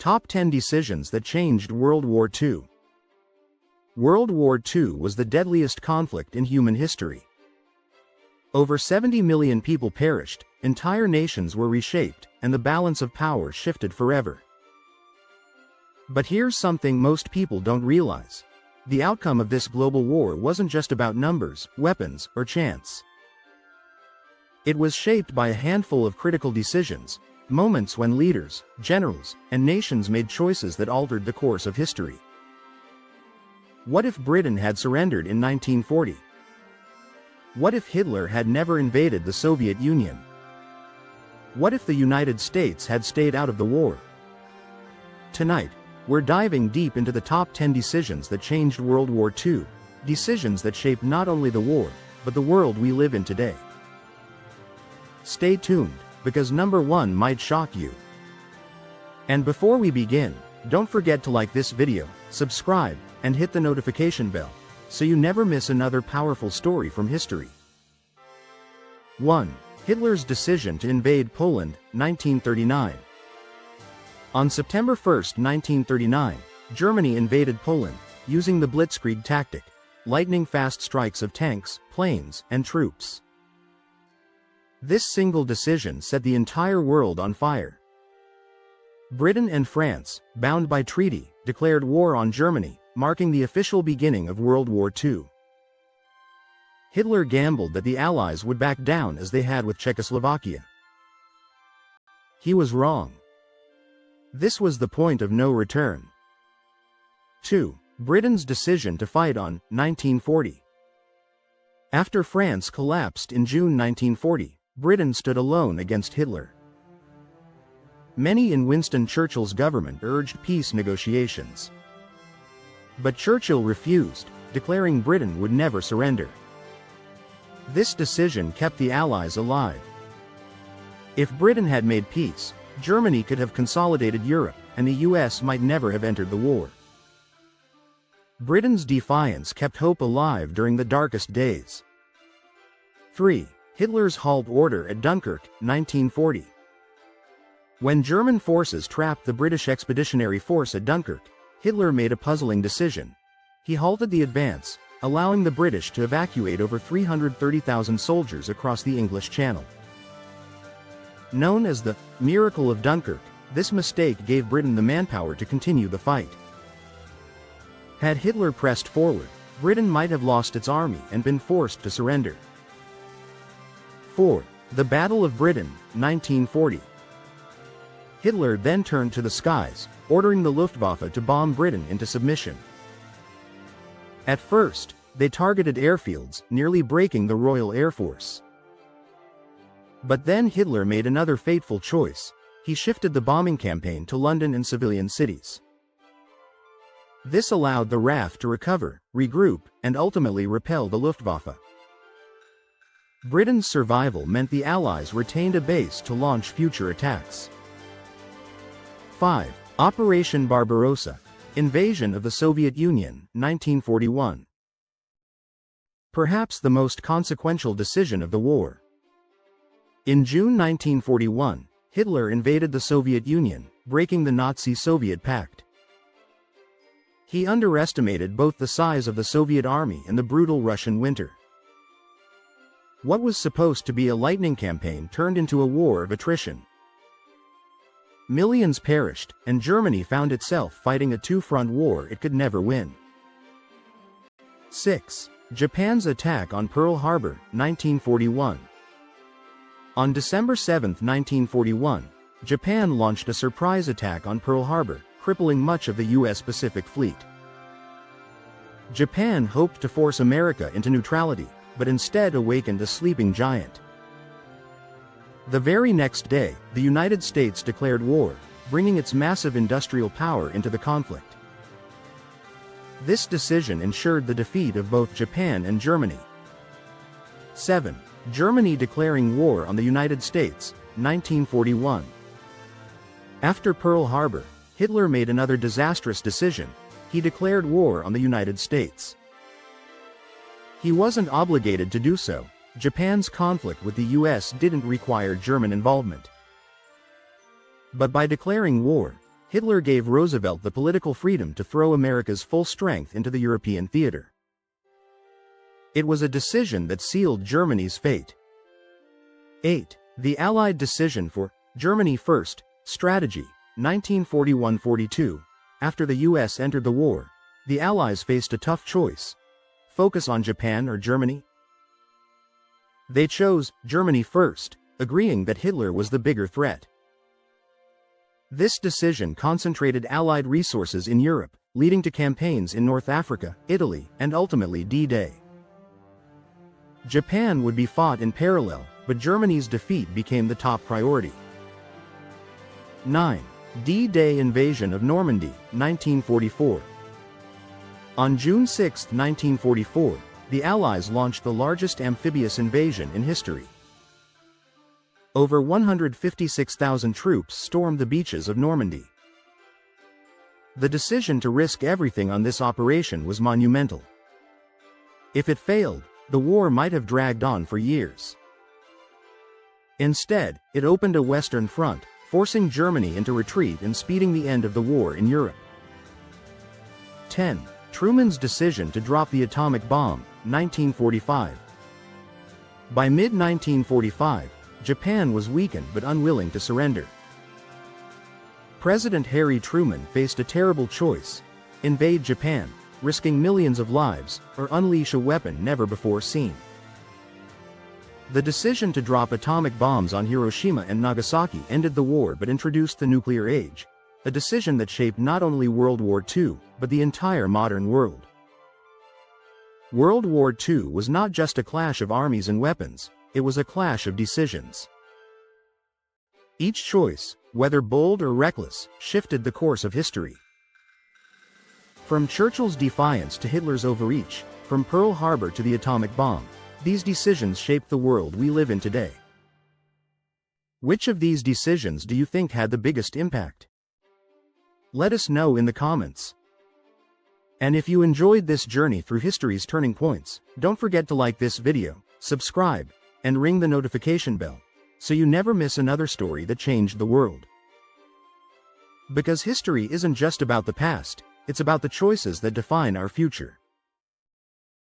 Top 10 decisions that changed World War II. World War II was the deadliest conflict in human history. Over 70 million people perished, entire nations were reshaped, and the balance of power shifted forever. But here's something most people don't realize. The outcome of this global war wasn't just about numbers, weapons, or chance. It was shaped by a handful of critical decisions, moments when leaders, generals, and nations made choices that altered the course of history. What if Britain had surrendered in 1940? What if Hitler had never invaded the Soviet Union? What if the United States had stayed out of the war? Tonight, we're diving deep into the top 10 decisions that changed World War II, decisions that shaped not only the war, but the world we live in today. Stay tuned, because number 1 might shock you. And before we begin, don't forget to like this video, subscribe, and hit the notification bell, so you never miss another powerful story from history. 1. Hitler's decision to invade Poland, 1939. On September 1, 1939, Germany invaded Poland, using the blitzkrieg tactic, lightning-fast strikes of tanks, planes, and troops. This single decision set the entire world on fire. Britain and France, bound by treaty, declared war on Germany, marking the official beginning of World War II. Hitler gambled that the Allies would back down as they had with Czechoslovakia. He was wrong. This was the point of no return. 2. Britain's decision to fight on 1940. After France collapsed in June 1940, Britain stood alone against Hitler. Many in Winston Churchill's government urged peace negotiations. But Churchill refused, declaring Britain would never surrender. This decision kept the Allies alive. If Britain had made peace, Germany could have consolidated Europe, and the US might never have entered the war. Britain's defiance kept hope alive during the darkest days. 3. Hitler's halt order at Dunkirk, 1940. When German forces trapped the British Expeditionary Force at Dunkirk, Hitler made a puzzling decision. He halted the advance, allowing the British to evacuate over 330,000 soldiers across the English Channel. Known as the Miracle of Dunkirk, this mistake gave Britain the manpower to continue the fight. Had Hitler pressed forward, Britain might have lost its army and been forced to surrender. 4. The Battle of Britain, 1940. Hitler then turned to the skies, ordering the Luftwaffe to bomb Britain into submission. At first, they targeted airfields, nearly breaking the Royal Air Force. But then Hitler made another fateful choice. He shifted the bombing campaign to London and civilian cities. This allowed the RAF to recover, regroup, and ultimately repel the Luftwaffe. Britain's survival meant the Allies retained a base to launch future attacks. 5. Operation Barbarossa. Invasion of the Soviet Union, 1941. Perhaps the most consequential decision of the war. In June 1941, Hitler invaded the Soviet Union, breaking the Nazi-Soviet pact. He underestimated both the size of the Soviet army and the brutal Russian winter. What was supposed to be a lightning campaign turned into a war of attrition. Millions perished, and Germany found itself fighting a two-front war it could never win. 6. Japan's attack on Pearl Harbor, 1941. On December 7, 1941, Japan launched a surprise attack on Pearl Harbor, crippling much of the U.S. Pacific Fleet. Japan hoped to force America into neutrality, but instead awakened a sleeping giant. The very next day, the United States declared war, bringing its massive industrial power into the conflict. This decision ensured the defeat of both Japan and Germany. 7. Germany declaring war on the United States, 1941. After Pearl Harbor, Hitler made another disastrous decision. He declared war on the United States. He wasn't obligated to do so. Japan's conflict with the US didn't require German involvement. But by declaring war, Hitler gave Roosevelt the political freedom to throw America's full strength into the European theater. It was a decision that sealed Germany's fate. 8. The Allied decision for Germany First strategy, 1941-42. After the U.S. entered the war, the Allies faced a tough choice: focus on Japan or Germany? They chose Germany first, agreeing that Hitler was the bigger threat. This decision concentrated Allied resources in Europe, leading to campaigns in North Africa, Italy, and ultimately D-Day. Japan would be fought in parallel, but Germany's defeat became the top priority. 9. D-Day invasion of Normandy, 1944. On June 6, 1944, the Allies launched the largest amphibious invasion in history. Over 156,000 troops stormed the beaches of Normandy. The decision to risk everything on this operation was monumental. If it failed, the war might have dragged on for years. Instead, it opened a Western front, forcing Germany into retreat and speeding the end of the war in Europe. 10. Truman's decision to drop the atomic bomb, 1945. By mid-1945, Japan was weakened but unwilling to surrender. President Harry Truman faced a terrible choice: invade Japan, risking millions of lives, or unleash a weapon never before seen. The decision to drop atomic bombs on Hiroshima and Nagasaki ended the war but introduced the nuclear age, a decision that shaped not only World War II, but the entire modern world. World War II was not just a clash of armies and weapons, it was a clash of decisions. Each choice, whether bold or reckless, shifted the course of history. From Churchill's defiance to Hitler's overreach, from Pearl Harbor to the atomic bomb, these decisions shaped the world we live in today. Which of these decisions do you think had the biggest impact? Let us know in the comments. And if you enjoyed this journey through history's turning points, don't forget to like this video, subscribe, and ring the notification bell, so you never miss another story that changed the world. Because history isn't just about the past, it's about the choices that define our future.